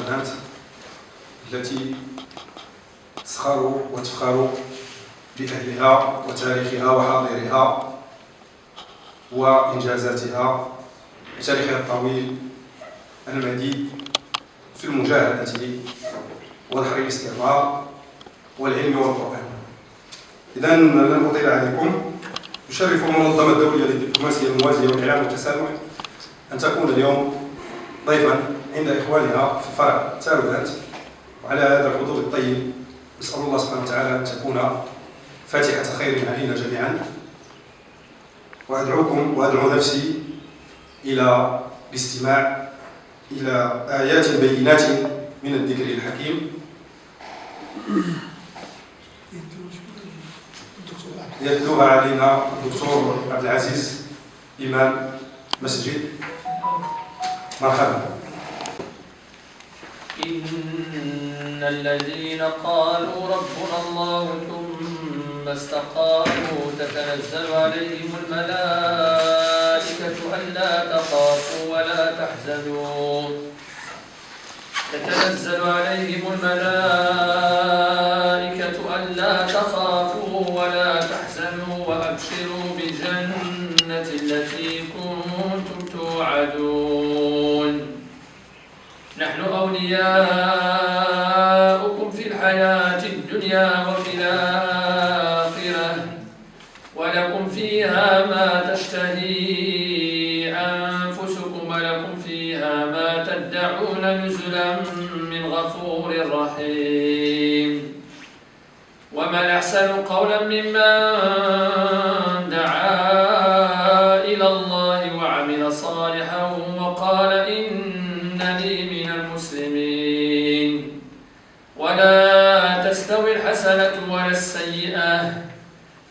والبنات التي تسخر وتفخر بأهلها وتاريخها وحاضرها وإنجازاتها وتاريخها الطويل المديد في المجاهدة ونحر الاستعمار والعلم والقرآن. إذن لن أطيل عليكم. يشرف المنظمة الدولية للدبلوماسية الموازية والإعلام والتسامح أن تكون اليوم ضيفا عند إخوانها في فرع تارودات، وعلى هذا الحضور الطيب نسأل الله سبحانه وتعالى أن تكون فاتحة خير علينا جميعا. وأدعوكم وأدعو نفسي إلى الاستماع إلى آيات بينات من الذكر الحكيم يتلوها علينا الدكتور عبد العزيز إمام مسجد. مرحبا. إن الذين قالوا ربنا الله ثم استقاموا تتنزل عليهم الملائكة ألا تخافوا ولا تحزنوا وأبشروا بالجنة التي كنتم توعدون. نحن أولياؤكم في الحياة الدنيا وفي الآخرة ولكم فيها ما تشتهي أنفسكم ولكم فيها ما تدعون نزلا من غفور رحيم. ومن أحسن قولا ممن دعا إلى الله وعمل صالحا وقال إنني من المسلمين. ولا تستوي الحسنة ولا السيئة،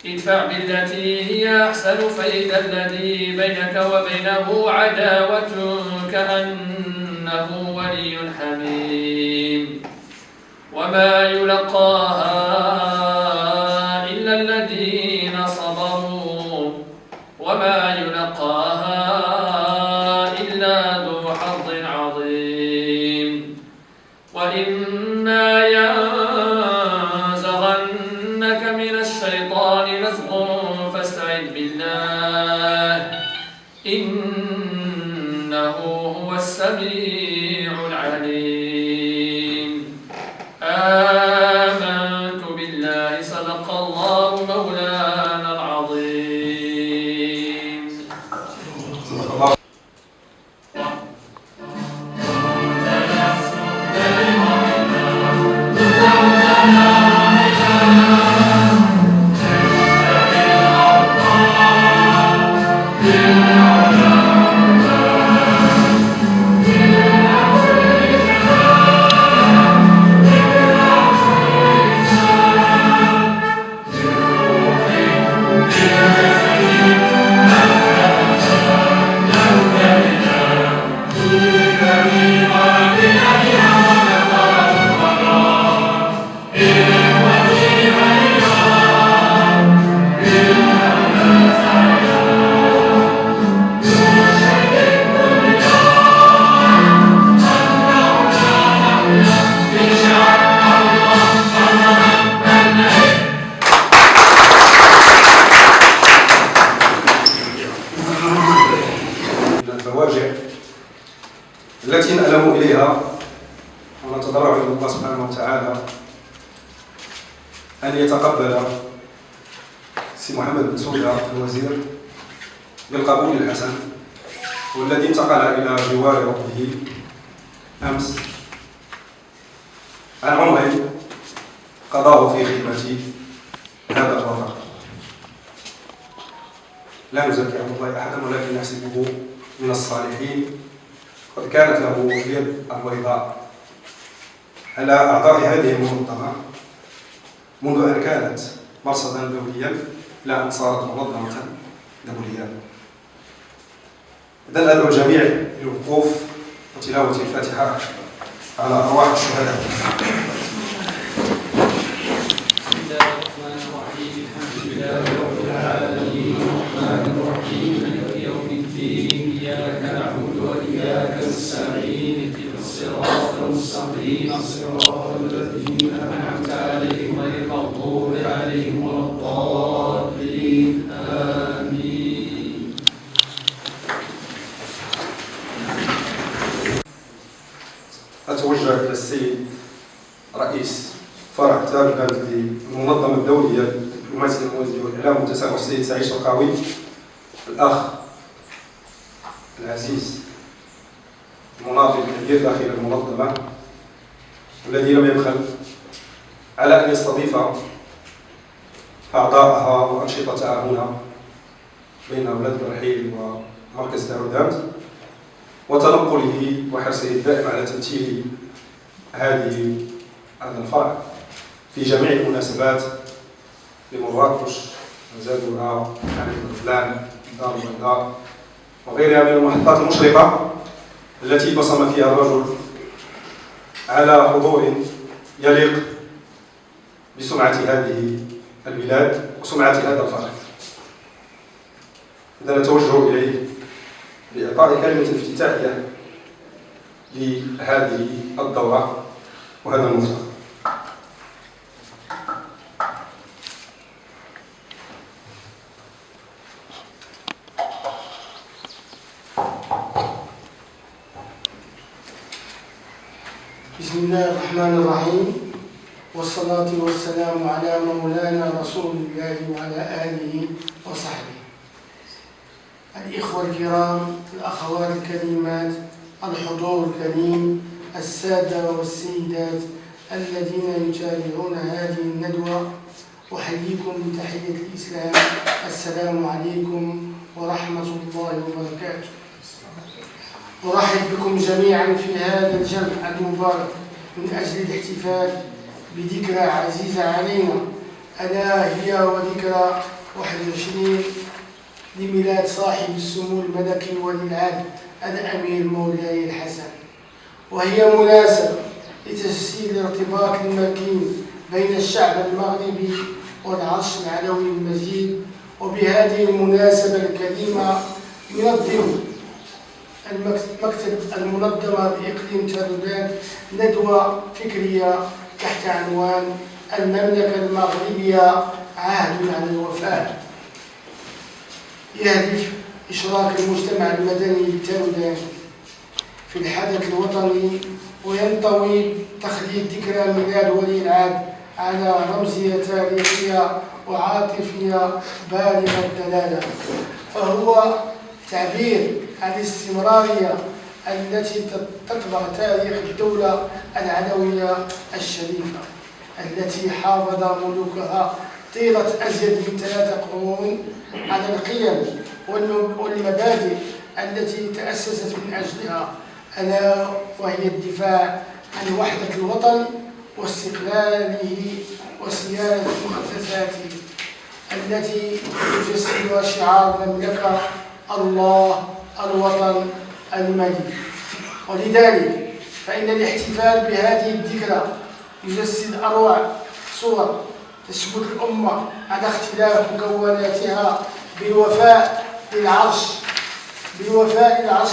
ادفع بالتي هي أحسن فإذا الذي بينك وبينه عداوة كأنه ولي حميم. وما يلقاها إلا الذين صبروا وما يلقاها إلا ذو حظ عظيم. وإما ينزغنك من الشيطان نزغ فاستعذ بالله إنه هو السميع العليم. آمنت بالله صدق الله مولانا العظيم. التي نألم إليها ونتضرع إلى الله سبحانه وتعالى أن يتقبل سي محمد بن سودة الوزير بالقبول الحسن، والذي انتقل إلى جوار ربه أمس عن عمر قضاه في خدمة هذا الوطن. لا نزكي على الله أحدا ولكن نحسبه من الصالحين. قد كانت له اليد البيضاء على أعضاء هذه المنظمة منذ أن كانت مرصدا دوليا إلى أن صارت منظمة دولية. إذن أدعو الجميع للوقوف وتلاوة الفاتحة على أرواح الشهداء. بسم الله الرحمن الرحيم. الحمد لله رب العالمين الرحمن الرحيم مالك يوم الدين. إياك نعبد وإياك نستعين اهدنا الصراط المستقيم صراط الذين أنعمت عليهم غير المغضوب عليهم ولا الضالين آمين. أتوجه إلى السيد رئيس فرع تالبان للمنظمة الدولية للدبلوماسية الموازية والإعلام والتسامح السيد سعيد شرقاوي، الأخ العزيز المناضل الكبير داخل المنظمة، والذي لم يبخل على أن يستضيف أعضاءها وأنشطتها هنا بين أولاد الرحيل ومركز دارودانت، وتنقله وحرصه الدائم على تمثيل هذا الفرع في جميع المناسبات لمراكش، زادوها، حميد الغفلان، دار البيضاء وغيرها من المحطات المشرقة التي بصم فيها الرجل على حضور يليق بسمعة هذه البلاد وسمعة هذا الفرع. إذا نتوجه إليه لإعطاء كلمة افتتاحية لهذه الدورة وهذا الملتقى. بسم الله الرحمن الرحيم، والصلاة والسلام على مولانا رسول الله وعلى آله وصحبه. الإخوة الكرام، الأخوات الكريمات، الحضور الكريم، السادة والسيدات الذين يتابعون هذه الندوة، أحييكم بتحية الإسلام، السلام عليكم ورحمة الله وبركاته. أرحب بكم جميعا في هذا الجمع المبارك من أجل الاحتفال بذكرى عزيزة علينا، ألا هي وذكرى 21 لميلاد صاحب السمو الملكي ولي العهد الأمير مولاي الحسن، وهي مناسبة لتجسيد الارتباط المكين بين الشعب المغربي والعرش العلوي المجيد. وبهذه المناسبة الكريمة ينظم المكتب المنظمة بإقليم تالبان ندوة فكرية تحت عنوان المملكة المغربية عهد على الوفاء، يهدف إشراك المجتمع المدني بالتالبان في الحدث الوطني، وينطوي تخليد ذكرى ميلاد ولي العهد على رمزية تاريخية وعاطفية بالغة الدلالة، فهو تعبير عن الاستمرارية التي تطبع تاريخ الدولة العلوية الشريفة التي حافظ ملوكها طيلة أزيد من 3 قرون على القيم والمبادئ التي تأسست من أجلها، ألا وهي الدفاع عن وحدة الوطن واستقلاله وصيانة مؤسساته التي يجسدها شعار المملكة: الله، الوطن، الملك. ولذلك فإن الاحتفال بهذه الذكرى يجسد أروع صور تثبت الأمة على اختلاف مكوناتها بالوفاء للعرش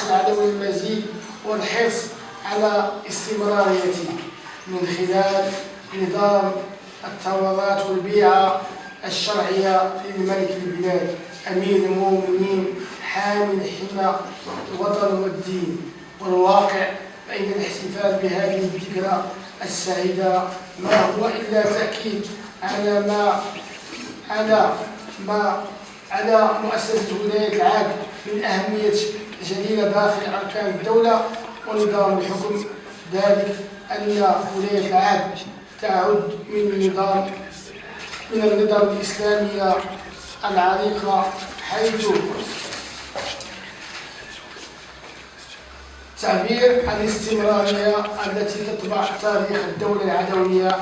العلوي المجيد والحرص على استمراريته من خلال نظام الثورات والبيعة الشرعية للملك البلاد أمير المؤمنين حامي الحمى الوطن والدين. والواقع فإن الاحتفال بهذه الذكرى السعيدة ما هو إلا تأكيد على مؤسسة ولاية العهد من أهمية جليلة داخل أركان الدولة ونظام الحكم، ذلك أن ولاية العهد تعد من النظام الإسلامي العريقة، حيث تعبير عن الاستمرارية التي تطبع تاريخ الدولة العلوية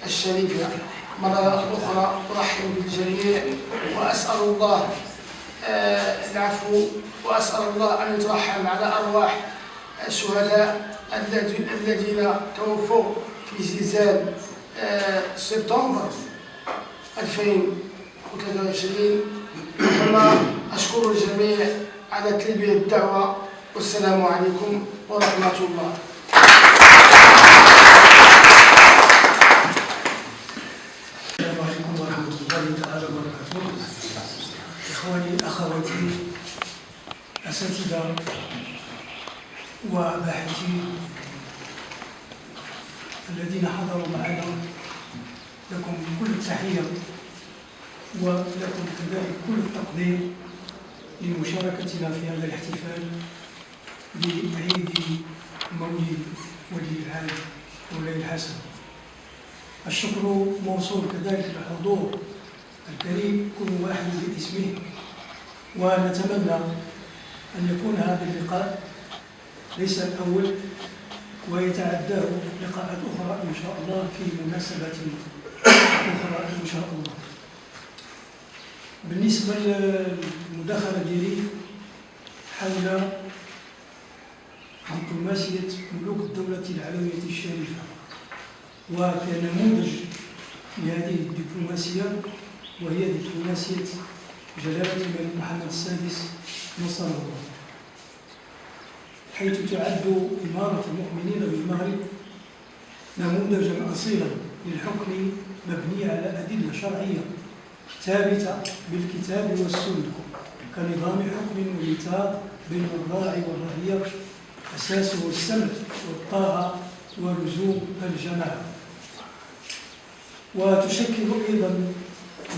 الشريفة. مرة أخرى أرحب بالجميع وأسأل الله العفو، وأسأل الله أن يترحم على أرواح الشهداء الذين توفوا في زلزال سبتمبر 2023. كما أشكر الجميع على تلبية الدعوة، والسلام عليكم ورحمة الله. أخواتي أساتذة وباحثين الذين حضروا معنا، لكم كل التحية ولكم كذلك كل التقدير لمشاركتنا في هذا الاحتفال بعيد مولد ولي العهد مولاي الحسن. الشكر موصول كذلك للحضور الكريم كل واحد باسمه، ونتمنى أن يكون هذا اللقاء ليس الأول ويتعداه لقاءات أخرى إن شاء الله في مناسبات أخرى إن شاء الله. بالنسبة للمداخلة ديالي حول دبلوماسية ملوك الدولة العلوية الشريفة، وكنموذج لهذه الدبلوماسية وهي دبلوماسية جلالة الملك محمد السادس نصره الله، حيث تعد إمارة المؤمنين بالمغرب نموذجا أصيلا للحكم مبني على أدلة شرعية ثابتة بالكتاب والسنة، كنظام حكم وميثاق بين الراعي والرعية أساسه السمع والطاعة ولزوم الجماعة. وتشكل أيضا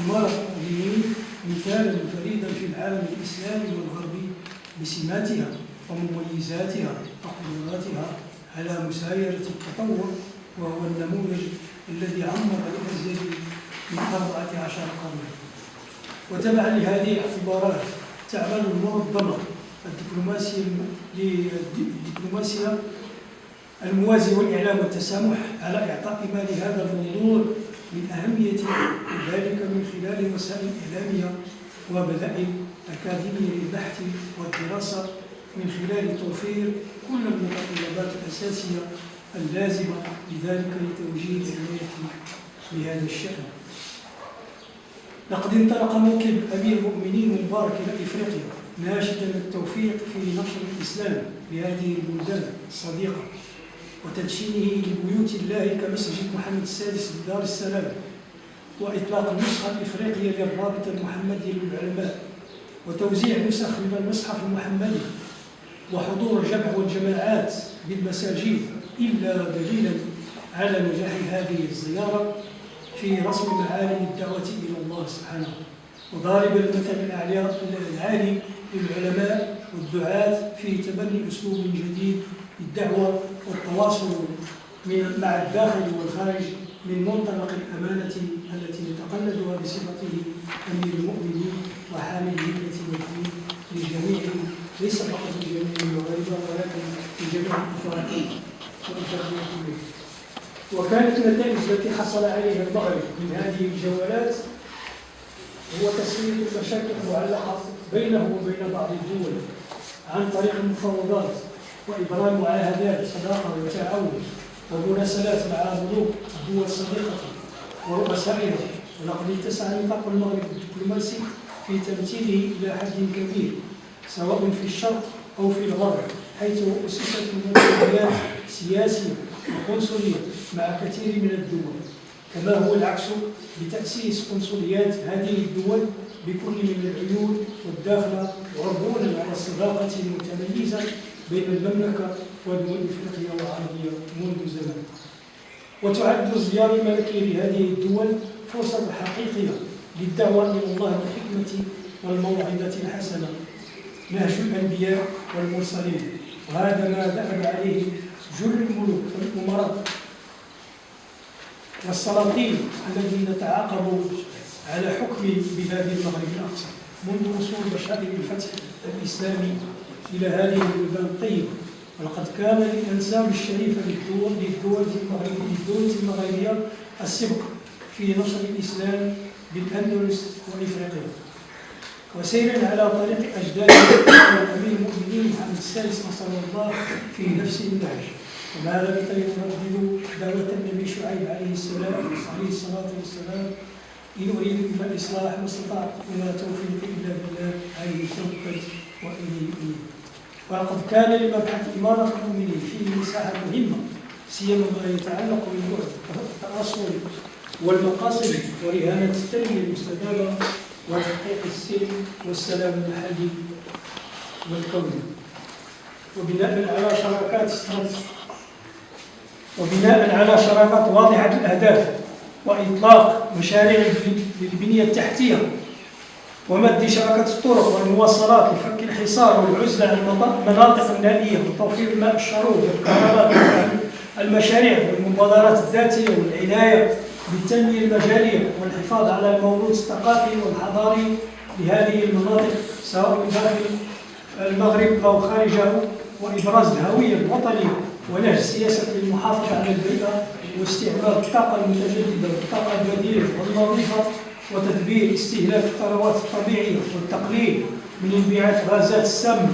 إمارة المؤمنين مثالا فريدا في العالم الإسلامي والغربي بسماتها ومميزاتها وقدراتها على مسايرة التطور، وهو النموذج الذي عمر الأزيد من 14 قرنا. وتبعا لهذه الاعتبارات تعمل المنظمة الدبلوماسية الموازي والإعلام والتسامح على إعطاء ما لهذا الموضوع من أهمية، وذلك من خلال وسائل إعلامية وبدائل أكاديمية للبحث والدراسة، من خلال توفير كل المتطلبات الأساسية اللازمة لذلك لتوجيه العناية بهذا الشأن. لقد انطلق موكب أمير المؤمنين مبارك إلى إفريقيا ناشدا التوفيق في نشر الإسلام بهذه البلدان الصديقة وتدشينه لبيوت الله كمسجد محمد السادس بدار السلام، وإطلاق النسخة الإفريقية للرابطة المحمدية للعلماء، وتوزيع نسخ من المصحف المحمدي، وحضور الجمع والجماعات بالمساجد، إلا دليلا على نجاح هذه الزيارة في رسم معالم الدعوة إلى الله سبحانه، وضارب المثل العالي للعلماء والدعاة في تبني أسلوب جديد للدعوة والتواصل مع الداخل والخارج من منطلق الأمانة التي يتقلدها بصفته أمير المؤمنين وحامل الهمة والدين للجميع، ليس فقط لجميع المغاربة ولكن لجميع الأفارقة والأفارقة كلهم. وكانت النتائج التي حصل عليها المغرب من هذه الجولات هو تسوية المشاكل المعلقة بينه وبين بعض الدول عن طريق المفاوضات وإبرام معاهدات صداقة وتعاون ومراسلات مع ملوك الدول الصديقة ورؤسائها. ولقد اتسع نطاق المغرب الدبلوماسي في تمثيله إلى حد كبير سواء في الشرق أو في الغرب، حيث أسست منظمات سياسية وقنصلية مع كثير من الدول، كما هو العكس بتأسيس قنصليات هذه الدول بكل من العيون والداخلة، عربونا على الصداقة المتميزة بين المملكة ودول إفريقيا والعربية منذ زمان. وتعد الزيارة الملكية لهذه الدول فرصة حقيقية للدعوة إلى الله بالحكمة والموعظة الحسنة، نهج الأنبياء والمرسلين، وهذا ما ذهب عليه جل الملوك والأمراء والسلاطين الذين تعاقبوا على حكم بلاد المغرب الأقصى منذ وصول بشائر الفتح الإسلامي إلى هذه البلدان الطيبة. ولقد كان للأنساب الشريفة للدولة المغربية السبق في نشر الإسلام بالأندلس وإفريقيا، وسيرا على طريق أجداد أمير المؤمنين محمد السادس نصره الله في نفس النهج، وما لم يتردد دعوة النبي شعيب عليه الصلاة والسلام: إن أريد إلا الإصلاح ما استطعت وما توفيقي إلا بالله عليه توكلت وإليه أنيب. ولقد كان لمبحث إمارة المؤمنين فيه مساحة مهمة، سيما ما يتعلق بالبعد التأصلي والمقاصد ورهانة التنمية المستدامة وتحقيق السلم والسلام المحلي والكوني، وبناء على شراكات واضحة الأهداف وإطلاق مشاريع للبنية التحتية ومد شبكة الطرق والمواصلات لفك الحصار والعزلة عن المناطق النائية وتوفير الماء الشرب والكهرباء، المشاريع والمبادرات الذاتية والعناية بالتنمية المجالية والحفاظ على الموروث الثقافي والحضاري لهذه المناطق سواء من داخل المغرب أو خارجه، وإبراز الهوية الوطنية ونهج سياسة للمحافظة على البيئة واستعمال الطاقة المتجددة والطاقة البديلة والنظيفة وتدبير استهلاك الثروات الطبيعية والتقليل من انبعاث غازات السامة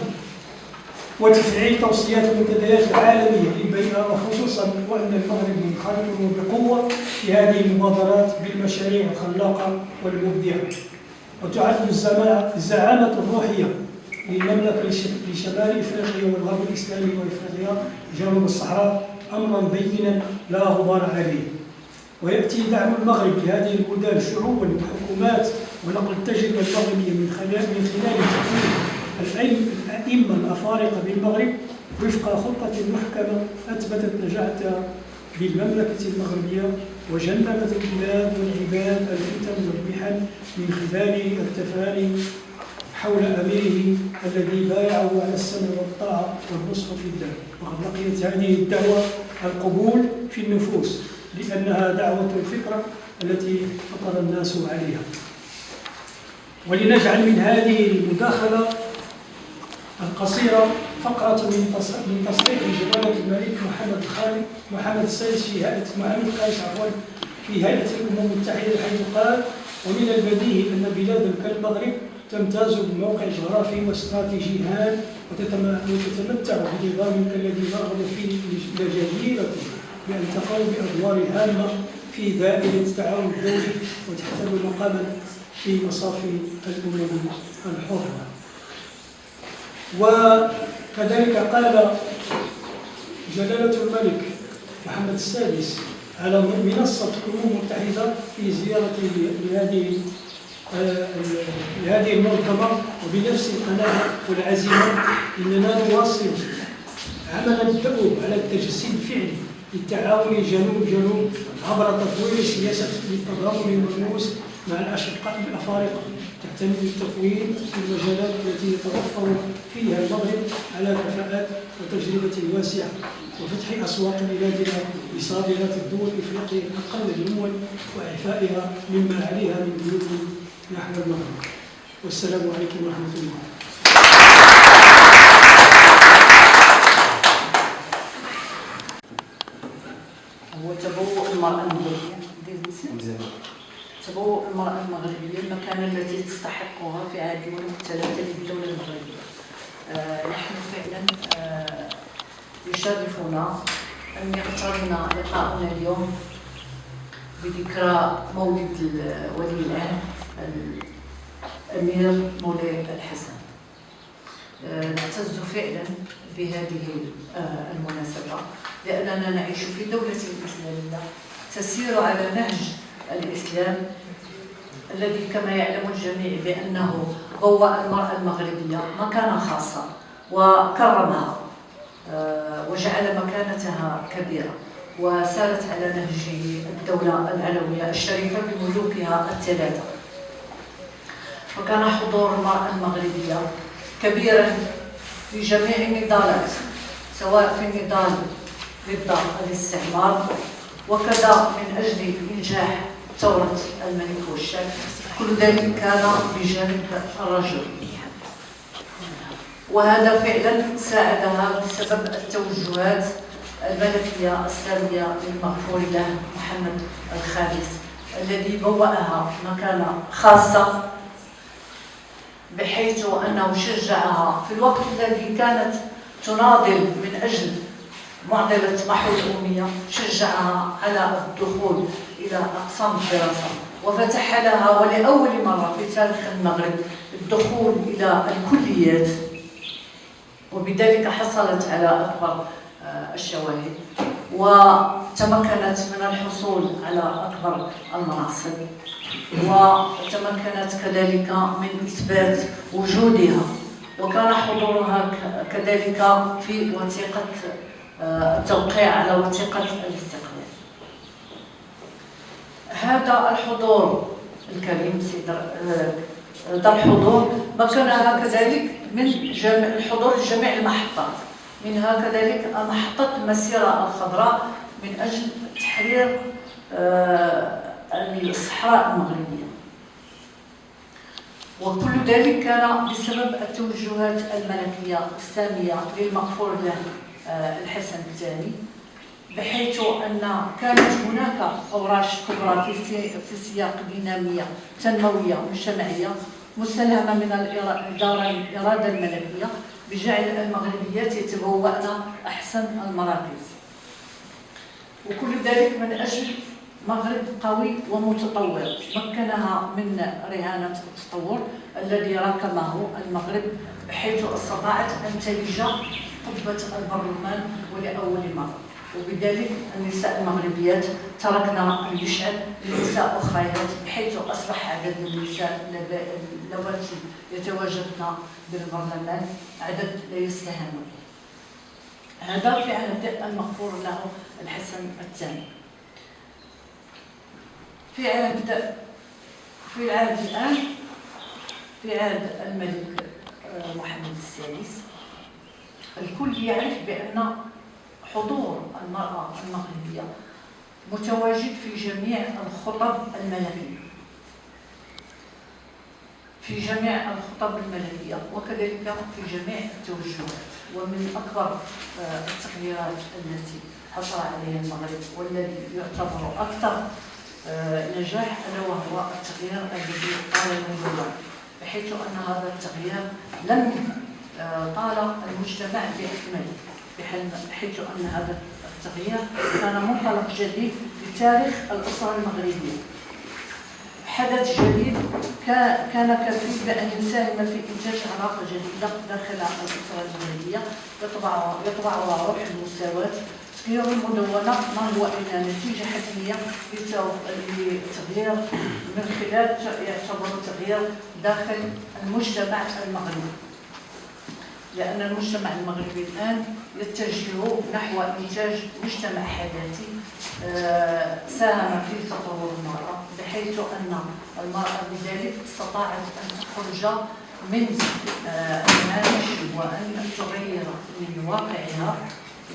وتفعيل توصيات المنتديات العالمية للبيئة، وخصوصا وأن المغرب منخرط بقوة في هذه المبادرات بالمشاريع الخلاقة والمبدعة. وتعد الزعامة الروحية للمملكة لشمال إفريقيا والغرب الإسلامي وإفريقيا جنوب الصحراء أمرا بينا لا غبار عليه، ويأتي دعم المغرب لهذه البلدان شعوبا وحكومات ونقل التجربة المغربية من خلال تكوين الأئمة الأفارقة بالمغرب وفق خطة محكمة أثبتت نجاحتها بالمملكة المغربية وجنبت البلاد والعباد الفتن والمحن من خلال التفاني حول أميره الذي بايعه على السمع والطاعة والنصح في الله. وقد لقيت هذه الدعوة القبول في النفوس لأنها دعوة الفكرة التي فطر الناس عليها. ولنجعل من هذه المداخلة القصيرة فقرة من تصريح جلالة الملك محمد السادس في هيئة محمد الخامس في هيئة الأمم المتحدة، حيث قال: ومن البديهي أن بلاد كالمغرب تمتاز بموقع جغرافي واستراتيجي هام وتتمتع بنظام كالذي نرغب فيه لجديرة بأن تقوم بأدوار هامة في دائرة التعاون الدولي وتحتل مقاما في مصاف الأمم الحرة. وكذلك قال جلالة الملك محمد السادس على منصة الأمم المتحدة في زيارته لهذه المنظمة وبنفس القناعة والعزيمة إننا نواصل عملا الدؤوب على التجسيد الفعلي للتعاون جنوب عبر تطوير سياسة التضامن الملموس مع الأشقاء الأفارقة تحتمل التفويض في المجالات التي يتوفر فيها المغرب على كفاءات وتجربة واسعة وفتح أسواق بلادنا لصادرات الدول الإفريقية أقل الأموال وإعفائها مما عليها من بيوت نحو المغرب. والسلام عليكم ورحمة الله. هو تبوء المرأة المغربية تبوء المرأة المغربية المكانة التي تستحقها في عهد الملوك الثلاثة للدولة المغربية. نحن فعلا يشرفنا أن يقترن لقاؤنا اليوم بذكرى مولد ولي العهد الأمير مولاي الحسن. نعتز فعلا بهذه المناسبة لأننا نعيش في دولة إسلامية تسير على نهج الإسلام الذي كما يعلم الجميع بأنه بوأ المرأة المغربية مكانا خاصا وكرمها وجعل مكانتها كبيرة وسارت على نهجه الدولة العلوية الشريفة بملوكها الثلاثة. وكان حضور المرأة المغربية كبيرا في جميع النضالات سواء في النضال ضد الاستعمار وكذا من أجل إنجاح ثورة الملك والشعب، كل ذلك كان بجانب الرجل، وهذا فعلا ساعدها بسبب التوجهات الملكية السامية للمغفور له محمد الخامس الذي بوأها مكانة خاصة، بحيث أنه شجعها في الوقت الذي كانت تناضل من أجل معضلة محو الأمية، شجعها على الدخول إلى أقسام الدراسة وفتح لها ولأول مرة في تاريخ المغرب الدخول إلى الكليات، وبذلك حصلت على أكبر الشواهد وتمكنت من الحصول على أكبر المناصب. وتمكنت كذلك من إثبات وجودها، وكان حضورها كذلك في وثيقة التوقيع على وثيقة الاستقلال. هذا الحضور الكريم سيد ذا الحضور مكنها كذلك من الحضور لجميع المحطات، منها كذلك محطة المسيرة الخضراء من أجل تحرير الصحراء المغربية، وكل ذلك كان بسبب التوجهات الملكية السامية للمغفور له الحسن الثاني، بحيث أن كانت هناك أوراش كبرى في سياق دينامية تنموية مجتمعية مستلهمة من الإرادة الملكية بجعل المغربيات يتبوأن أحسن المراكز، وكل ذلك من أجل مغرب قوي ومتطور مكنها من رهانة التطور الذي راكمه المغرب، بحيث استطاعت أن تلج قبة البرلمان ولأول مرة، وبذلك النساء المغربيات تركنا أن يشعل لنساء أخريات، بحيث أصبح عدد النساء اللواتي يتواجدن بالبرلمان عدد لا يستهان به. هذا في عهد المغفور له الحسن الثاني. في العهد الآن في عهد الملك محمد السادس الكل يعرف بأن حضور المرأة المغربية متواجد في جميع الخطب الملكية، في جميع الخطب الملكية وكذلك في جميع التوجهات. ومن أكبر التغييرات التي حصل عليها المغرب والذي يعتبر أكثر نجاح ألا وهو التغيير الذي طال المدونة، بحيث أن هذا التغيير لم طال المجتمع بأكمله، بحيث أن هذا التغيير كان منطلق جديد لتاريخ الأسرة المغربية، حدث جديد كان كفيل بأن يساهم في إنتاج علاقة جديدة داخل الأسرة المغربية يطبعها روح المساواة. تغيير المدونة ما هو إلا نتيجة حتمية لتغيير من خلال يعتبر تغيير داخل المجتمع المغربي، لأن المجتمع المغربي الآن يتجه نحو إنتاج مجتمع حداثي ساهم في تطور المرأة، بحيث أن المرأة بذلك استطاعت أن تخرج من المناهج وأن تغير من واقعها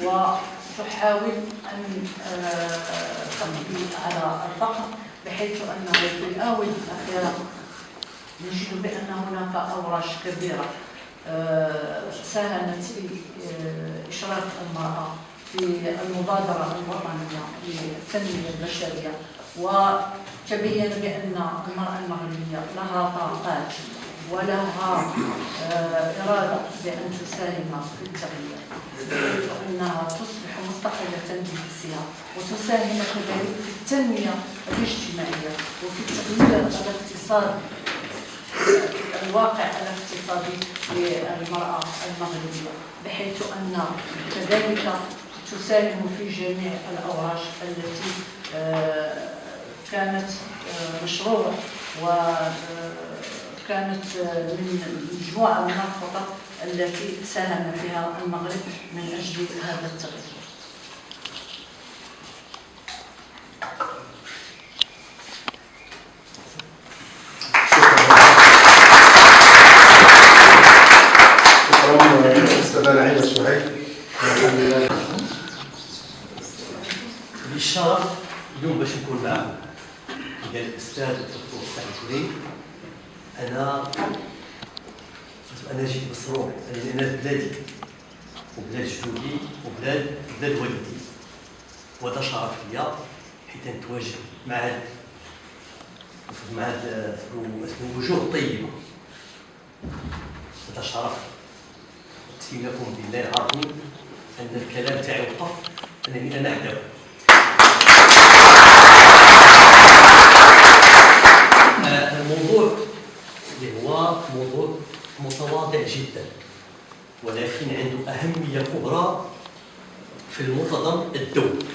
وتحاول أن تقضي على الفقر، بحيث أنه في الآونة الأخيرة نجد بأن هناك أوراش كبيرة ساهمت في إشراك المرأة في المبادرة الوطنية للتنمية البشرية، وتبين بأن المرأة المغربية لها طاقات ولها إرادة بأن تساهم في التغيير، وأنها تصبح مستقلة بنفسها وتساهم كذلك في التنمية الاجتماعية وفي تغيير الاقتصاد الواقع الاقتصادي للمرأة المغربية، بحيث أن كذلك تساهم في جميع الأوراش التي كانت مشروعة وكانت من مجموعة من الخطط التي ساهم فيها المغرب من أجل هذا التغيير. بالشرف اليوم باش نكون معكم قال الاستاذ الدكتور سعيد كريم. انا جيت مسرور لان انا بلادي وبلاد جدودي وبلاد والدي، وهذا شرف ليا حيت نتواجد مع الوجوه الطيبه. هذا شرف. اقسم لكم بالله العظيم ان الكلام تاعي وقف انني انا احذر. الموضوع اللي هو موضوع متواضع جدا، ولكن عنده أهمية كبرى في المنتظم الدولي.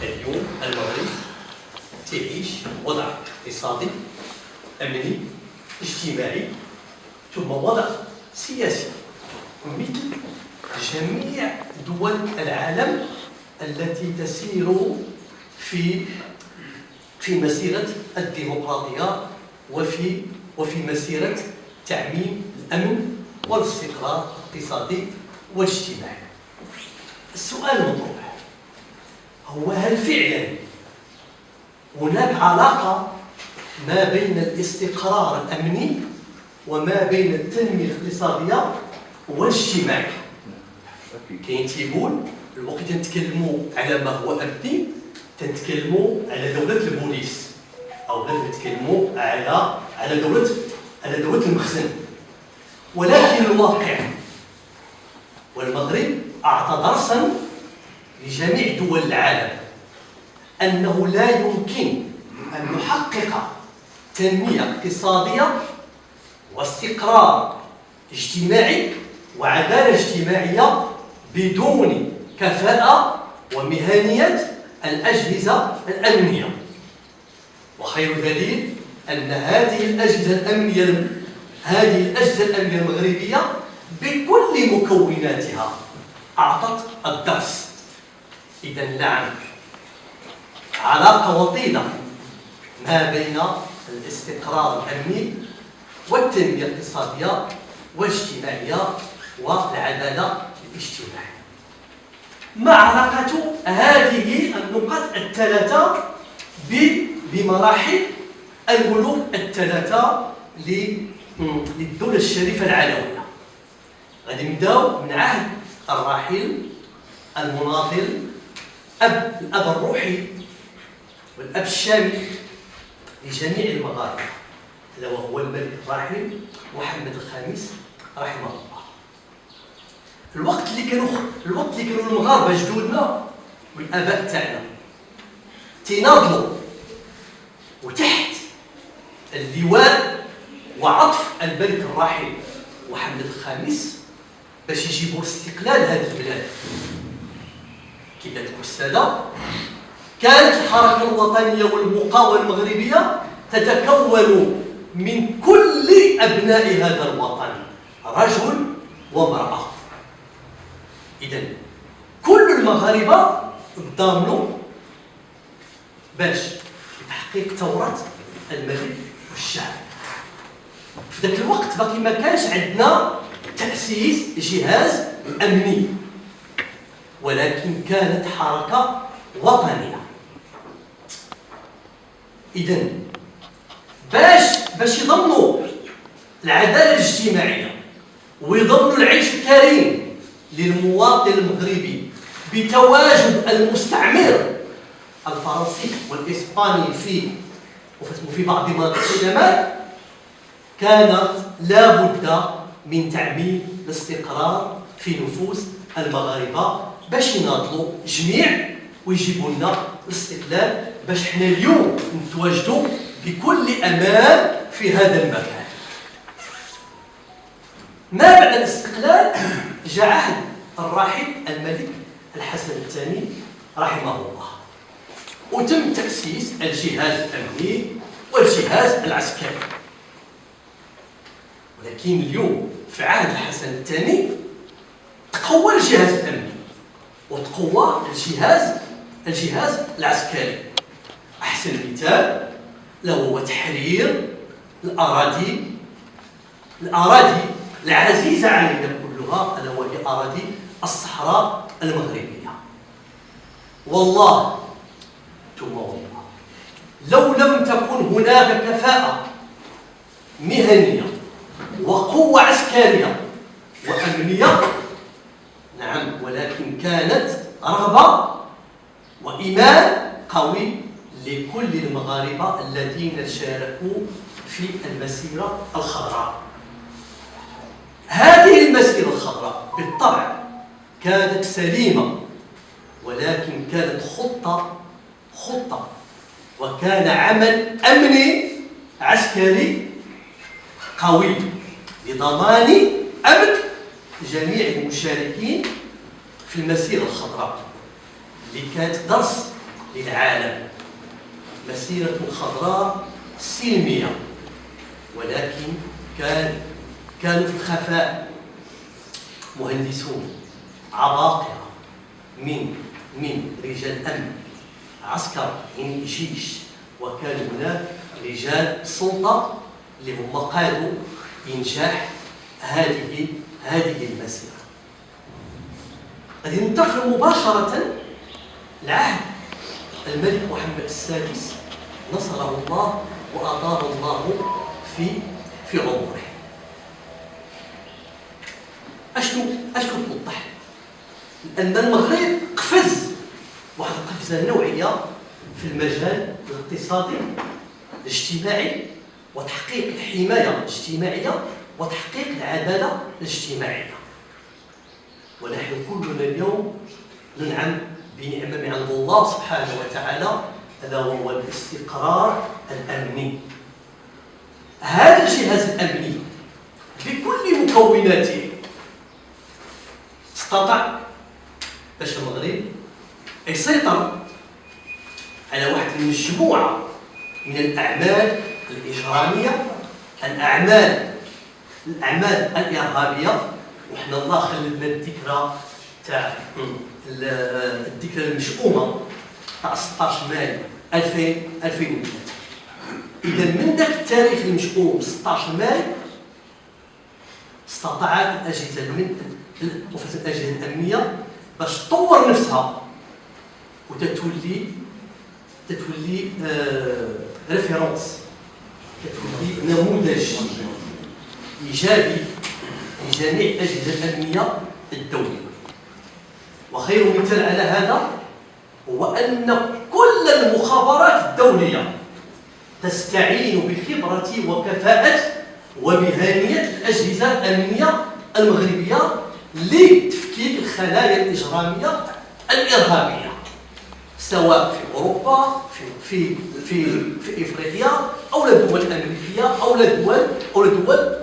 اليوم المغرب تعيش وضع اقتصادي أمني اجتماعي ثم وضع سياسي مثل جميع دول العالم التي تسير في مسيرة الديمقراطية وفي مسيرة تعميم الأمن والاستقرار الاقتصادي والاجتماعي. السؤال المطروح هو هل فعلا هناك علاقة ما بين الاستقرار الأمني وما بين التنمية الاقتصادية والاجتماعية؟ كاين تيقول الوقت تنتكلموا على ما هو أمني تنتكلموا على دولة البوليس أو نتكلموا على دولة المخزن، ولكن الواقع والمغرب أعطى درسا لجميع دول العالم أنه لا يمكن أن نحقق تنمية اقتصادية واستقرار اجتماعي وعدالة اجتماعية بدون كفاءة ومهنية الأجهزة الأمنية. وخير دليل أن هذه الأجهزة الأمنية المغربية بكل مكوناتها أعطت الدرس. إذا نعم، علاقة وطيدة ما بين الاستقرار الأمني والتنمية الاقتصادية والاجتماعية والعدالة الاجتماعية. ما علاقة هذه النقاط الثلاثة بمراحل الملوك الثلاثة للدولة الشريفة العلوية؟ غادي نبداو من عهد الراحل المناضل الأب الروحي والأب الشامل لجميع المغاربة، هذا وهو الملك الراحل محمد الخامس رحمه الله. الوقت اللي كانوا المغاربة جدودنا والآباء تاعنا تناضلوا وتحت اللواء وعطف الملك الراحل محمد الخامس باش يجيبوا استقلال هذه البلاد. كما تقول السادة، كانت الحركة الوطنية والمقاومة المغربية تتكون من كل أبناء هذا الوطن، رجل وامرأة. إذن كل المغاربة تضامنوا باش تحقيق ثورة الملك والشعب. في ذاك الوقت باقي ما كانش عندنا تأسيس جهاز أمني، ولكن كانت حركة وطنية. إذن باش يضمنوا العدالة الاجتماعية ويضمنوا العيش الكريم للمواطن المغربي بتواجد المستعمر الفرنسي والإسباني في بعض مناطق الشمال، كان لا بد من تعميم الاستقرار في نفوس المغاربة باش يناضلوا جميع ويجيبوا لنا الاستقلال باش حنا اليوم نتواجدوا بكل امان في هذا المكان. ما بعد الاستقلال جاء عهد الراحل الملك الحسن الثاني رحمه الله، وتم تأسيس الجهاز الأمني والجهاز العسكري. ولكن اليوم في عهد الحسن الثاني تقوى الجهاز الأمني وتقوى الجهاز العسكري. أحسن مثال هو تحرير الأراضي العزيزة علينا كلها، ألا وهي أراضي الصحراء المغربية. والله ثم والله لو لم تكن هناك كفاءة مهنية وقوة عسكرية وأمنية، نعم، ولكن كانت رغبة وإيمان قوي لكل المغاربة الذين شاركوا في المسيرة الخضراء. هذه المسيرة الخضراء بالطبع كانت سليمة، ولكن كانت خطة وكان عمل أمني عسكري قوي لضمان أمن جميع المشاركين في المسيرة الخضراء اللي كانت درس للعالم. مسيرة خضراء سلمية، ولكن كانوا في الخفاء مهندسون عباقرة من رجال أمن، عسكر، من جيش، وكان هناك رجال سلطة اللي هم قادوا إنجاح هذه المسيرة. غادي ننتقل مباشرة لعهد الملك محمد السادس نصره الله وأطال الله في عمره. أشنو توضح؟ أن المغرب قفز واحد القفزة نوعية في المجال الاقتصادي الاجتماعي وتحقيق الحماية الاجتماعية وتحقيق العدالة الاجتماعية. ونحن كلنا اليوم ننعم بنعمة من عند الله سبحانه وتعالى، هذا هو الاستقرار الأمني. هذا الجهاز الأمني بكل مكوناته استطاع باش المغرب يسيطر على واحد المجموعة من الأعمال الإجرامية، الأعمال الإرهابية. وحنا الله خلدنا الذكرى تاع الذكرى المشؤومة تاع 16 مايو 2003. إذا من ذاك التاريخ المشؤوم 16 مايو استطاعت الأجهزة الأمنية باش تطور نفسها وتتولي ريفيرونس، تتولي نموذج إيجابي لجميع الأجهزة الأمنية الدولية. وخير مثال على هذا هو أن كل المخابرات الدولية تستعين بخبرة وكفاءة ومهنية الأجهزة الأمنية المغربية لتفكيك الخلايا الإجرامية الإرهابية، سواء في أوروبا في إفريقيا أو الدول الأمريكية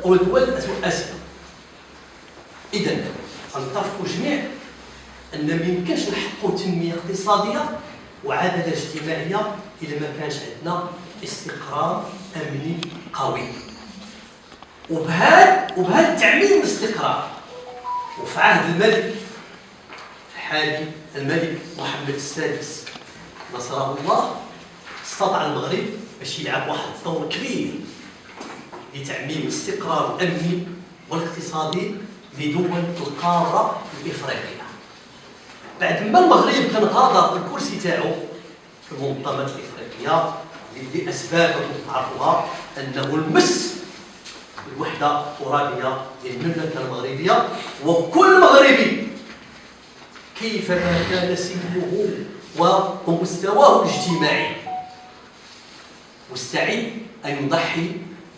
أو دول آسيا. إذا نتفقوا جميع أن ما يمكنش نحققوا تنمية اقتصادية وعدالة اجتماعية إذا ما كانش عندنا استقرار أمني قوي. وبهذا التعميم الاستقرار وفي عهد الملك الحالي الملك محمد السادس نصره الله استطاع المغرب باش يلعب واحد الدور كبير لتعميم الاستقرار الأمني والاقتصادي لدول القارة الإفريقية. بعد ما المغرب كان غادر الكرسي تاعو في المنظمة الإفريقية لأسباب تعرفوها، أنه المس الوحدة الترابية للمملكة المغربية، وكل مغربي كيفما كان سنه ومستواه الاجتماعي مستعد أن يضحي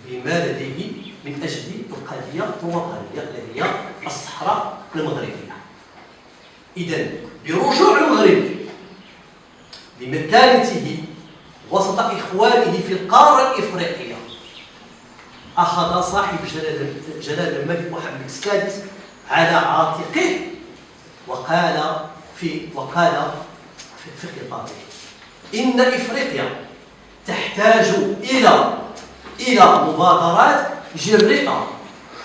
بما لديه من أجل القضية الوطنية التي هي الصحراء المغربية. إذا برجوع المغرب بمكانته وسط إخوانه في القارة الإفريقية أخذ صاحب جلالة الملك محمد السادس على عاتقه وقال في خطابه: إن إفريقيا تحتاج إلى مبادرات جريئة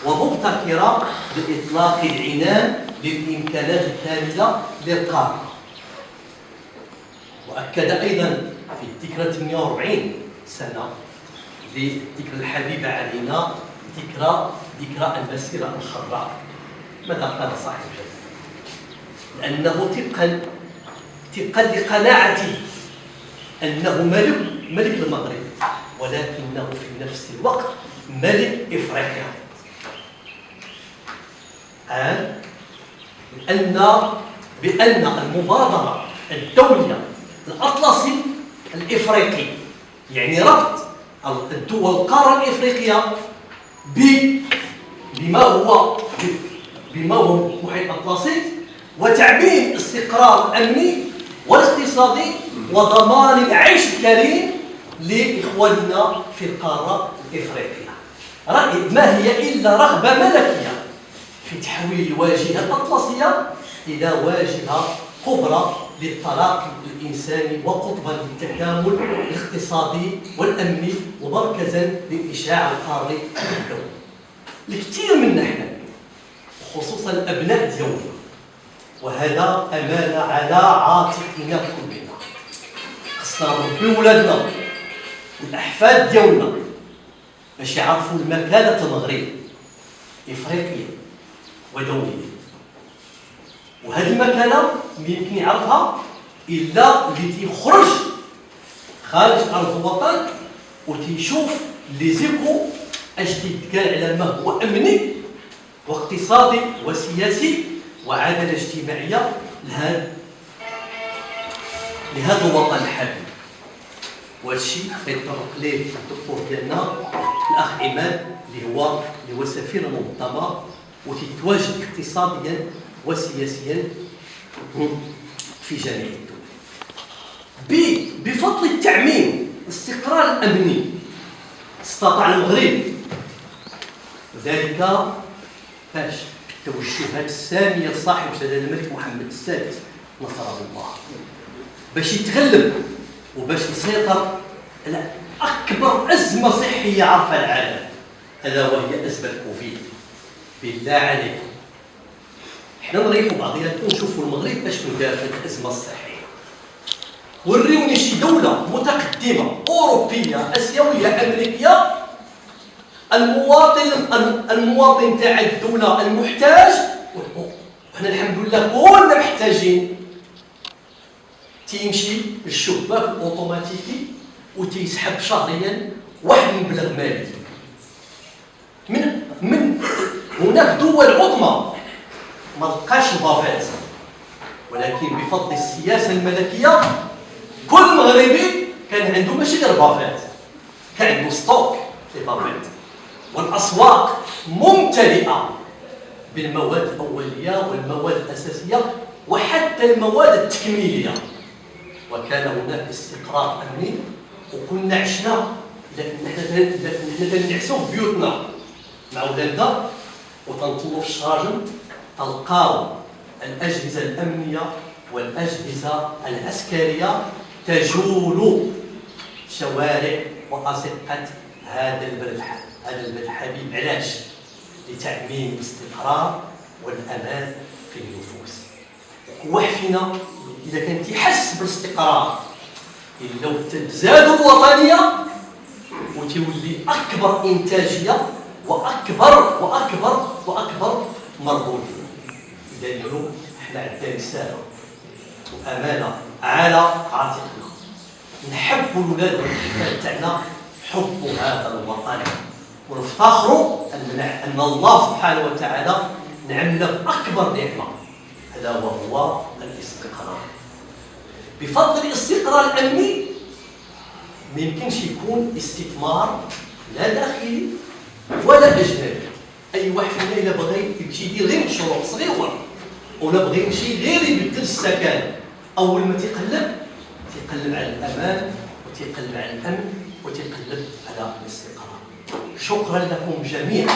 ومبتكرة لإطلاق العنان للإمكانات الكاملة للقارة. وأكد أيضا في الذكرى 48 سنة للذكرى الحبيبة علينا ذكرى المسيرة الخضراء. ماذا قال صاحب الجلالة؟ لأنه طبقا لقناعته أنه ملك المغرب، ولكنه في نفس الوقت ملك إفريقيا. بأن المبادرة الدولية الأطلسي الإفريقي، يعني ربط الدول القارة الإفريقية بما هو المحيط الأطلسي، وتعميم الاستقرار الأمني والاقتصادي وضمان العيش الكريم لإخواننا في القارة الإفريقية. ما هي إلا رغبة ملكية في تحويل الواجهة الأطلسية إلى واجهة كبرى للطلاق الإنساني وقطبا للتكامل الاقتصادي والأمني ومركزا للإشعاع القاري الدولي. الكثير منا حنا خصوصا الأبناء ديالنا، وهذا أمانة على عاتقنا كلنا، خصنا نربيو ولادنا والأحفاد ديالنا باش يعرفوا المكانة المغرب إفريقيا ودوليا. وهذه المكانة يمكن يعرفها إلا اللي تيخرج خارج أرض الوطن وتيشوف لي زيكو اش تيتقال على ما هو أمني واقتصادي وسياسي وعدالة اجتماعية لهذا الوطن الحبيب. وهذا الشيء غيتطرق ليه الدكتور ديالنا الأخ عماد اللي هو سفير المنظمة وتتواجد اقتصاديا وسياسيا في جميع الدول. بفضل التعميم الاستقرار الأمني استطاع المغرب ذلك باش التوجهات السامية لصاحب جلالة الملك محمد السادس نصره الله باش يتغلب وباش يسيطر على أكبر أزمة صحية عرفها العالم، ألا وهي أزمة كوفيد. بالله عليكم حنا نريحوا بعضياتنا ونشوفوا المغرب اش دار في الأزمة الصحية. وريوني شي دولة متقدمة أوروبية آسيوية أمريكية المواطن تاع الدولة المحتاج، وحنا الحمد لله كلنا محتاجين، تيمشي للشباك الاوتوماتيكي وتيسحب شهريا واحد المبلغ مالي. من هناك دول عظمى ما لقاش البافات، ولكن بفضل السياسة الملكية كل مغربي كان عنده ماشي غير بافات، كان عنده ستوك للبافات، والأسواق ممتلئة بالمواد الأولية والمواد الأساسية وحتى المواد التكميلية، وكان هناك استقرار أمني. وكنا عشنا لكن نعسو في بيوتنا مع ولادنا وتنطلوا في الشراجم تلقاو الأجهزة الأمنية والأجهزة العسكرية تجول شوارع وأزقة هذا البلد الحبيب. علاش؟ لتعميم الاستقرار والأمان في النفوس. واحد فينا إذا كان تيحس بالاستقرار إلا وتزادوا الوطنية وتولي أكبر إنتاجية وأكبر مرغوبية. لأنه حنا عندنا رسالة وأمانة على عاتقنا، نحبوا الولاد والأحفاد تاعنا حب هذا الوطن، ونفتخروا أن الله سبحانه وتعالى نعم لنا بأكبر نعمة، هذا وهو الاستقرار. بفضل الاستقرار الأمني ما يمكنش يكون استثمار لا داخلي ولا أجنبي. أي واحد فينا إلا بغى يمشي يدير غير مشروع صغير ولا بغى يمشي غير يبدل السكن، أول ما تيقلب على الأمان وتيقلب على الأمن وتيقلب على الاستقرار. شكرا لكم جميعا.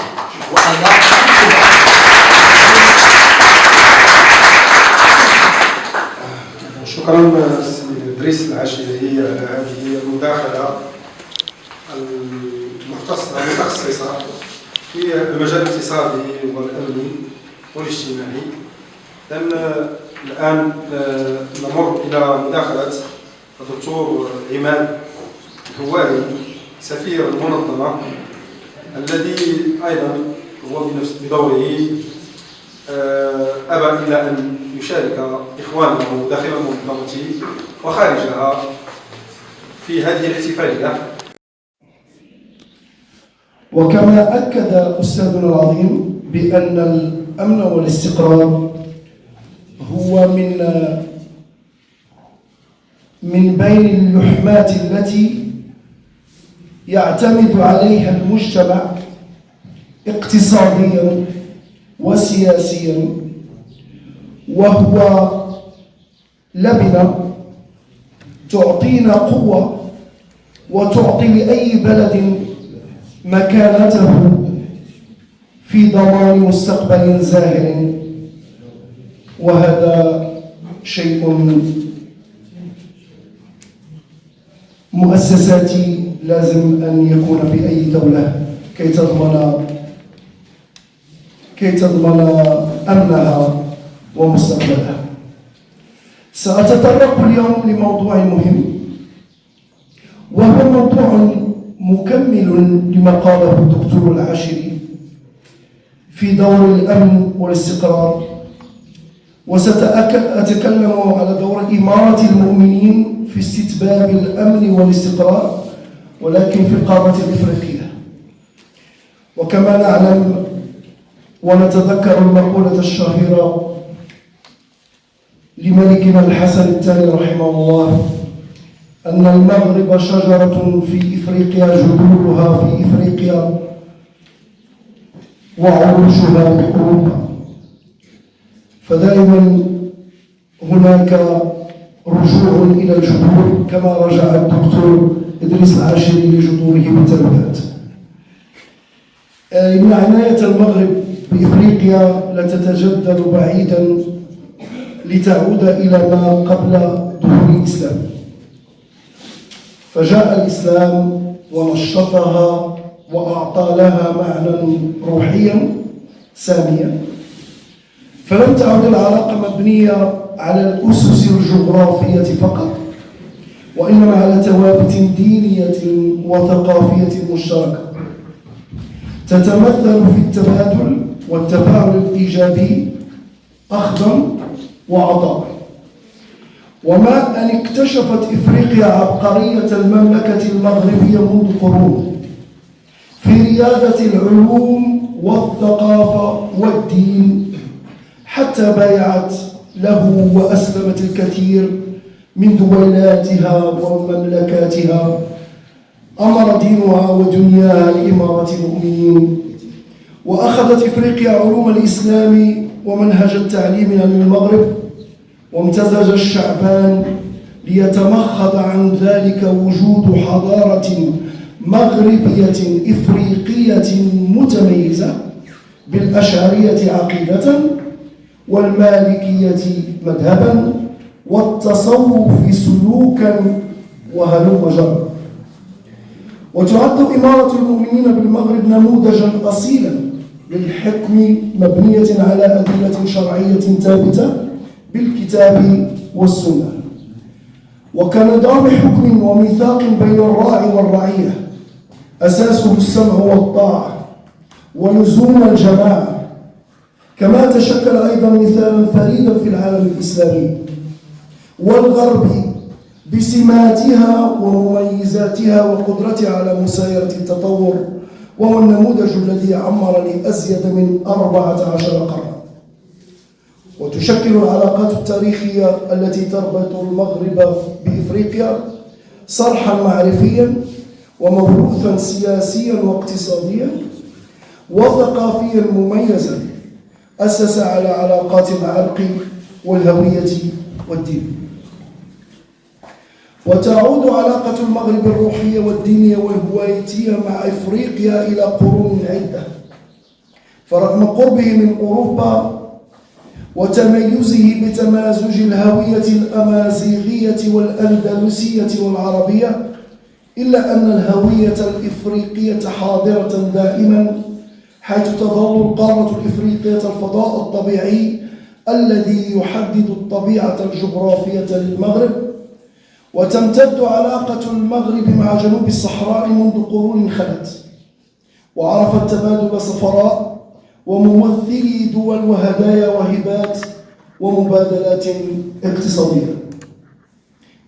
وأنا شكرا سيد إدريس العشيري على هذه المداخلة المتخصصة في المجال الاقتصادي والأمني والاجتماعي. لأن الآن نمر إلى مداخلة الدكتور عماد الهواري سفير المنظمة، الذي أيضا هو بدوره أبى إلى أن يشارك إخوانه داخل المنظمة وخارجها في هذه الاحتفالية. وكما أكد أستاذنا العظيم بأن الأمن والاستقرار هو من بين اللحمات التي يعتمد عليها المجتمع اقتصاديا وسياسيا، وهو لبنة تعطينا قوة وتعطي لأي بلد مكانته في ضمان مستقبل زاهر. وهذا شيء مؤسساتي لازم أن يكون في أي دولة كي تضمن أمنها ومستقبلها. سأتطرق اليوم لموضوع مهم، وهو موضوع مكمل لما قاله الدكتور العاشري في دور الأمن والاستقرار، وسأتكلم على دور إمارة المؤمنين في استتباب الأمن والاستقرار، ولكن في القارة الإفريقية. وكما نعلم ونتذكر المقولة الشهيرة لملكنا الحسن الثاني رحمه الله أن المغرب شجرة في إفريقيا جذورها في إفريقيا وعروشها بأوروبا. فدائما هناك رجوع إلى الجذور كما رجع الدكتور إدريس العاشري لجذوره بالتنبيهات. إن عناية المغرب بإفريقيا لا تتجدد بعيدا لتعود إلى ما قبل دخول الإسلام، فجاء الإسلام ونشطها وأعطى لها معنى روحيا ساميا، فلم تعد العلاقة مبنية على الأسس الجغرافية فقط، وإنما على توابت دينية وثقافية مشتركة تتمثل في التبادل والتفاعل الإيجابي أخذا وعطاء. وما أن اكتشفت إفريقيا عبقرية المملكة المغربية منذ قرون في ريادة العلوم والثقافة والدين، حتى بايعت له وأسلمت الكثير من دويلاتها ومملكاتها. أمر دينها ودنياها لإمارة المؤمنين، وأخذت إفريقيا علوم الإسلام ومنهج التعليم عن المغرب، وامتزج الشعبان ليتمخض عن ذلك وجود حضارة مغربية إفريقية متميزة بالأشعرية عقيدة والمالكية مذهبا والتصوف سلوكا وهلم جرا. وتعد إمارة المؤمنين بالمغرب نموذجا أصيلا للحكم مبنية على أدلة شرعية ثابتة بالكتاب والسنة، وكنظام حكم وميثاق بين الراعي والرعية أساسه السمع والطاعة ولزوم الجماعة. كما تشكل أيضا مثالا فريدا في العالم الإسلامي والغربي بسماتها ومميزاتها وقدرتها على مسايرة التطور، وهو النموذج الذي عمر لأزيد من 14 قرنا. وتشكل العلاقات التاريخية التي تربط المغرب بإفريقيا صرحا معرفيا وموروثا سياسيا واقتصاديا وثقافيا مميزا أسس على علاقات العرق والهوية والدين. وتعود علاقة المغرب الروحية والدينية والهويتية مع إفريقيا إلى قرون عدة، فرغم قربه من أوروبا وتميزه بتمازج الهوية الأمازيغية والأندلسية والعربية، إلا أن الهوية الإفريقية حاضرة دائما، حيث تظل القارة الإفريقية الفضاء الطبيعي الذي يحدد الطبيعة الجغرافية للمغرب. وتمتد علاقة المغرب مع جنوب الصحراء منذ قرون خلت، وعرفت تبادل سفراء وممثلي دول وهدايا وهبات ومبادلات اقتصادية.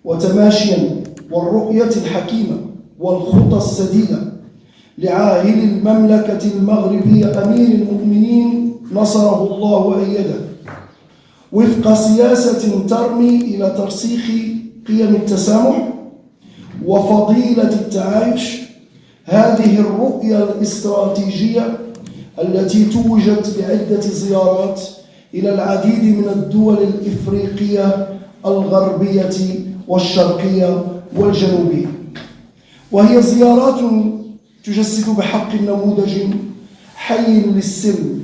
وتماشيا والرؤية الحكيمة والخطى السديدة لعاهل المملكة المغربية أمير المؤمنين نصره الله وأيده، وفق سياسة ترمي إلى ترسيخ قيم التسامح وفضيلة التعايش. هذه الرؤية الاستراتيجية التي توجت بعدة زيارات إلى العديد من الدول الإفريقية الغربية والشرقية والجنوبية، وهي زيارات تجسد بحق نموذج حي للسلم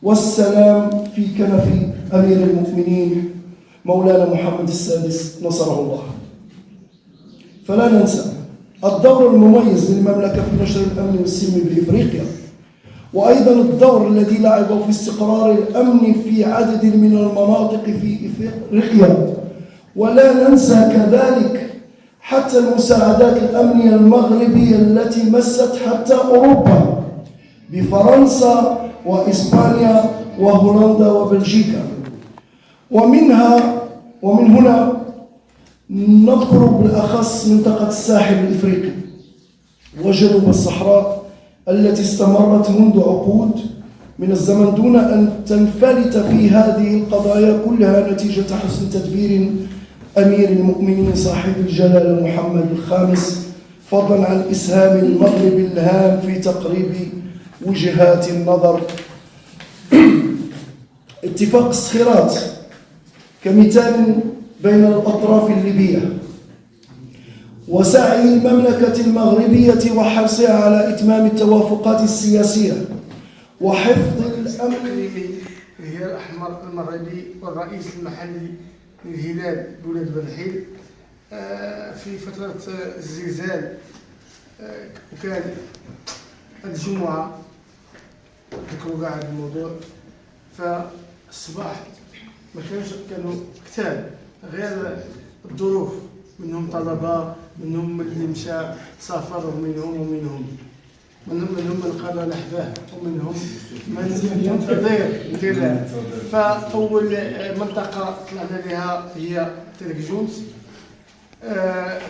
والسلام في كنف أمير المؤمنين مولانا محمد السادس نصره الله. فلا ننسى الدور المميز للمملكة في نشر الأمن والسلم بإفريقيا، وأيضا الدور الذي لعبه في استقرار الأمن في عدد من المناطق في إفريقيا. ولا ننسى كذلك حتى المساعدات الأمنية المغربية التي مست حتى أوروبا بفرنسا وإسبانيا وهولندا وبلجيكا. ومن هنا نذكر بالأخص منطقة الساحل الإفريقي وجنوب الصحراء التي استمرت منذ عقود من الزمن دون أن تنفلت في هذه القضايا كلها نتيجة حسن تدبير أمير المؤمنين صاحب الجلالة محمد الخامس، فضلا عن إسهام المغرب الهام في تقريب وجهات النظر. اتفاق الصخيرات كمثال بين الأطراف الليبية، وسعي المملكة المغربية وحرصها على إتمام التوافقات السياسية وحفظ الأمن. الهلال الأحمر المغربي والرئيس المحلي للهلال بولاد بدحيل في فترة الزلزال، وكان الجمعة ذكروا كاع هذا الموضوع. فالصباح ما كانوا كتاب غير الظروف، منهم طلبة، منهم اللي مشى سافر، ومنهم من قضى نحبه، ومنهم من ينتظر. فأول منطقة طلعنا لها هي تلك جونس،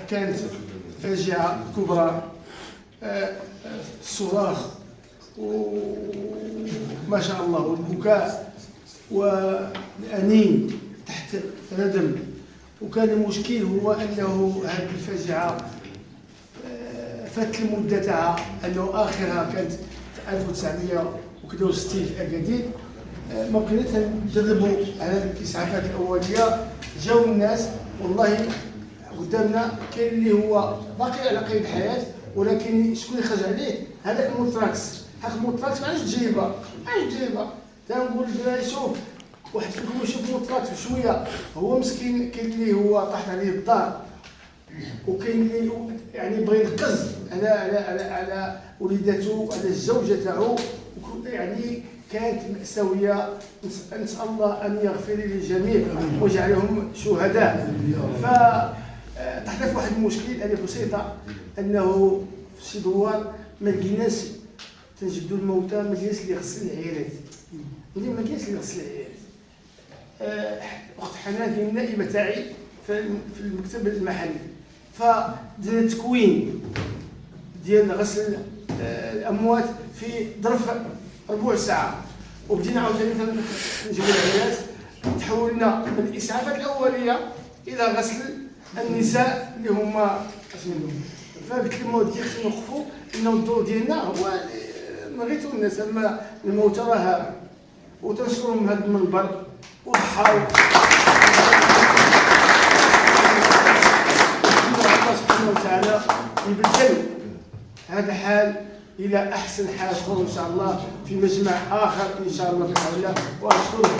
كانت فاجعة كبرى، الصراخ وما شاء الله والبكاء والأنين تحت ردم. وكان المشكل هو أنه هذه الفاجعة فات المدة تاعها، أنه آخرها كانت في 1963 في أكادير. ما بقينا ندربوا على الإسعافات الأولية. جاو الناس والله قدامنا كاين اللي هو باقي على قيد الحياة، ولكن شكون اللي خرج عليه؟ هذاك الموتراكس. حق الموتراكس معليش تجيبها، تنقول لك شوف واحد فيكم يشوف الموتراكس بشويه، هو مسكين. كاين اللي هو طاحت عليه الدار، وكاين اللي يعني بغى ينقز على وليدته، على الزوجه تاعو، يعني كانت مأساوية. نسأل الله أن يغفر للجميع ويجعلهم شهداء. فتحدث واحد المشكل هذه بسيطة، أنه في شي دوار ما لقيناش تنجبدوا الموتى، ما لقيناش اللي يغسل العيالات، ما لقيناش اللي يغسل العيالات. وقت حنان هي النائبة تاعي في المكتب المحلي، فدرنا تكوين ديال غسل الأموات في ظرف ربع ساعة، وبدينا عاوتاني نجيبوا العيالات. تحولنا من الإسعافات الأولية إلى غسل النساء اللي هما أسمنهم. فقلت لهم كي خصنا نوقفوا، إنه الدور ديالنا هو نغيثوا الناس، أما الموتى راه وتنشروا من هذا المنبر وضحاو. الله سبحانه وتعالى يبدل هذا الحال إلى أحسن حال إن شاء الله في مجمع آخر إن شاء الله بإذن الله. وأشكركم.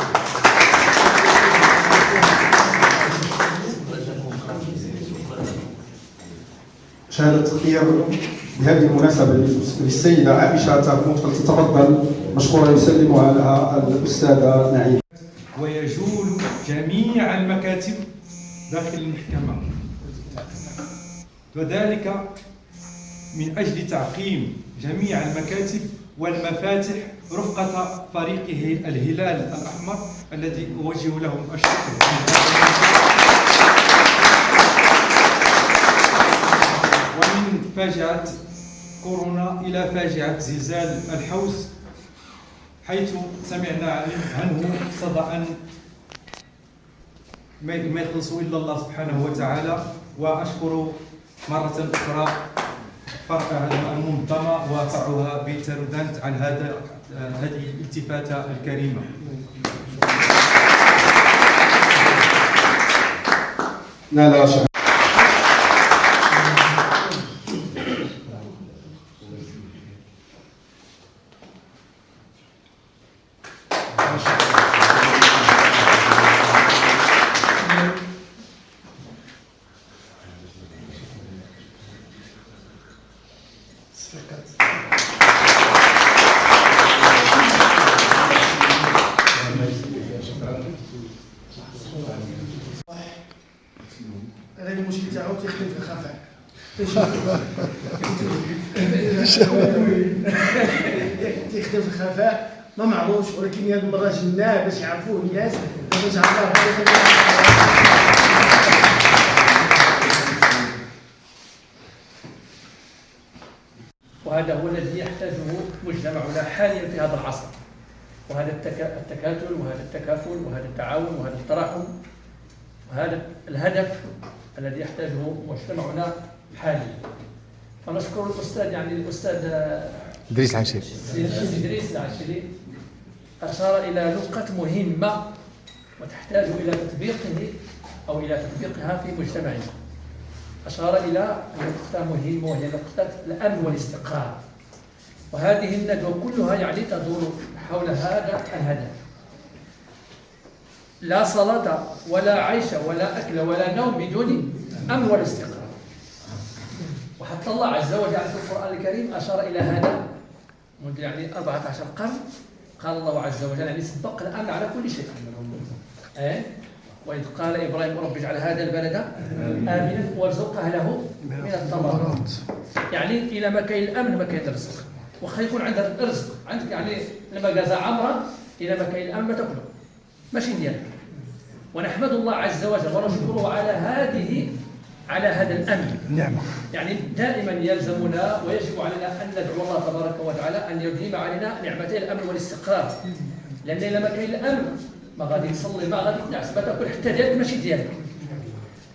شهادة تقدير بهذه المناسبة للسيدة عائشة تاكون، فلتتفضل مشكورة يسلم على الأستاذة نعيم. ويجول جميع المكاتب داخل المحكمة، وذلك من أجل تعقيم جميع المكاتب والمفاتح رفقة فريقه الهلال الأحمر الذي أوجه لهم الشكر. ومن فاجعة كورونا إلى فاجعة زلزال الحوس، حيث سمعنا عنه صدأ ما يخلص إلا الله سبحانه وتعالى. وأشكر مرة أخرى فرع المنظمة وفرعها بترودانت عن هذه الالتفاتة الكريمة. لا هذا المشكل تاعو تيخدم في الخفاء. تيخدم في الخفاء ما معروفش، ولكن هذه المره جبناه باش يعرفوه الناس باش وهذا هو الذي يحتاجه مجتمعنا حاليا في هذا العصر، وهذا التكاتل وهذا التكافل وهذا التعاون وهذا التراحم وهذا الهدف الذي يحتاجه مجتمعنا حاليا. فنشكر الاستاذ الاستاذ إدريس العشيري. إدريس العشيري اشار الى نقط مهمه وتحتاج الى تطبيقه او الى تطبيقها في مجتمعنا. أشار إلى نقطة مهمة وهي نقطة الأمن والاستقرار، وهذه الندوة كلها يعني تدور حول هذا الهدف. لا صلاة ولا عيش ولا أكل ولا نوم بدون أمن والاستقرار. وحتى الله عز وجل في القرآن الكريم أشار إلى هذا منذ يعني 14 قرن. قال الله عز وجل يعني سبق الأمن على كل شيء. وإذ قال إبراهيم رب اجعل هذا البلد آمنا وارزق أهله من الثمرات. يعني إلى ما كاين الأمن ما كاين الرزق، وخا يكون عندك الرزق عندك يعني لما جاز عمرا إلى ما كاين الأمن ما تاكله ماشي ديالك. ونحمد الله عز وجل ونشكره على هذا الأمن. نعمة. يعني دائما يلزمنا ويجب علينا أن ندعو الله تبارك وتعالى أن يديم علينا نعمتي الأمن والاستقرار، لأن إلى ما كاين الأمن ما غادي تصلي ما غادي تنعس ما تاكل حتى ديالك ماشي ديالك.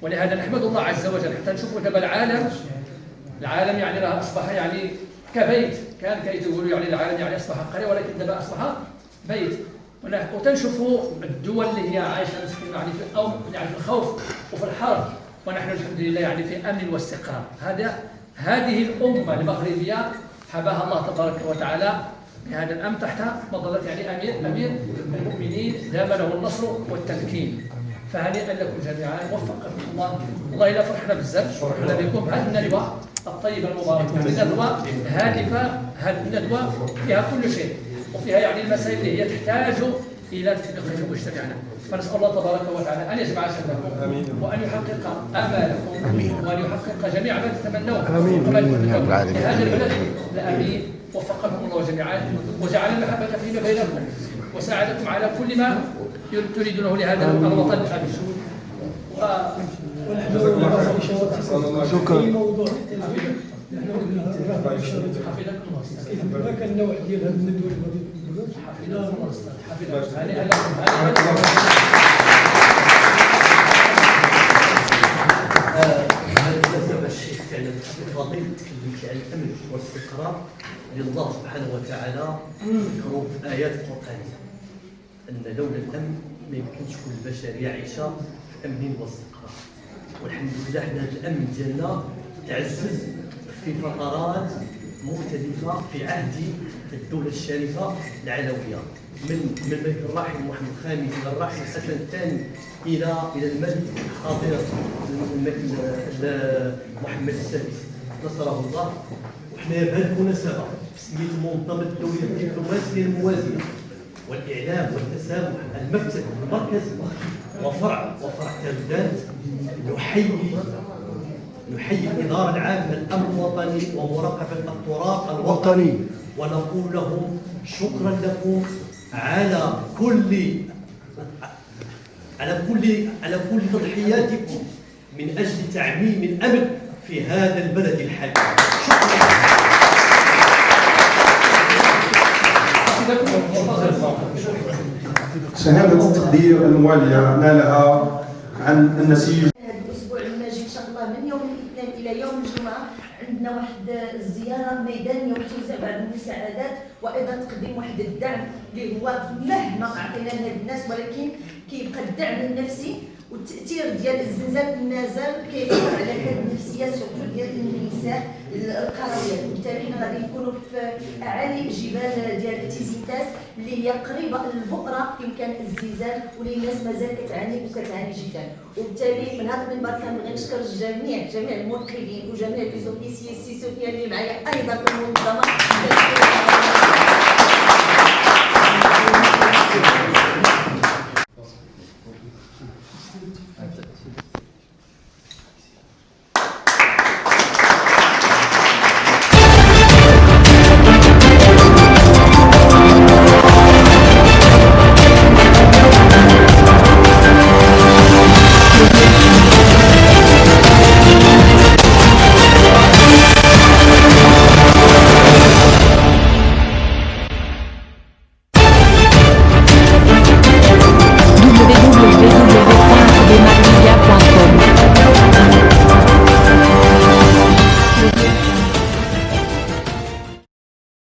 ولهذا نحمد الله عز وجل حتى نشوفوا دابا العالم يعني راه اصبح يعني كبيت. كان كيقولوا يعني العالم يعني اصبح قريه، ولكن دابا اصبح بيت. وتنشوفوا الدول اللي هي عايشه مسكينه يعني في الخوف وفي الحرب، ونحن الحمد لله يعني في امن واستقرار. هذه الامه المغربيه حباها الله تبارك وتعالى بهذا الامن تحت مظله يعني امير المؤمنين دام له النصر والتمكين. فهنيئا لكم جميعا وفقكم الله. والله الا فرحنا بزاف، فرحنا بكم. هذه الندوه الطيبه المباركه، ندوه هادفه، هذه الندوه فيها كل شيء، وفيها يعني المسائل اللي هي تحتاج الى تطبيق في مجتمعنا. فنسال الله تبارك وتعالى ان يجمع شملكم وان يحقق امالكم وان يحقق جميع ما تتمنون. امين يا رب العالمين. هذا البلد الامين وفقكم الله جميعا وجعل المحبه فيما بينكم وساعدكم على كل ما تريدونه لهذا الوطن الامين. شكرا. في موضوع هذاك النوع ديال هذه الندوه الشيخ فعلا فضيل تكلمت عن الامن والاستقرار لله سبحانه وتعالى ذكروا في ايات قرانيه ان لولا الامن ما يمكنش تكون البشريه عايشه في امن واستقرار. والحمد لله حنا هذا الامن ديالنا تعزز في فترات مختلفه في عهد الدوله الشريفه العلويه، من الملك الراحل محمد الخامس الى الراحل الحسن الثاني الى الملك الحاضر الملك محمد السادس نصره الله. وحنا بهذه المناسبه سميت المنظمه الدوليه للدبلوماسيه الموازيه والاعلام والتسامح المركز وفرع ترداد نحيي الإدارة العامة للأمن الوطني ومراقبة التراث الوطني ونقول لهم شكرا لكم على كل تضحياتكم من أجل تعميم الأمن في هذا البلد الحبيب. شكرا. شهادة التقدير الموالية نالها عن النسيج. الاسبوع الماجي ان شاء الله من يوم الاثنين الى يوم الجمعه عندنا واحد الزياره ميدانيه وتوزيع بعض المساعدات وايضا تقديم واحد الدعم اللي هو مهما عطينا لهاد الناس ولكن كيبقى الدعم النفسي والتاثير ديال الزلزال مازال كيأثر على هاد النفسيات سورتو ديال النساء القرويات. وبالتالي حنا غادي نكونوا في اعالي جبال ديال تيزيتاس اللي هي قريبه للبؤره فين كان الزلزال واللي الناس مازال كتعاني جدا. وبالتالي من هذا المنبر كنبغي نشكر جميع الموكلين وجميع لي زوفيسيي السي سفيان اللي معايا ايضا في المنظمه.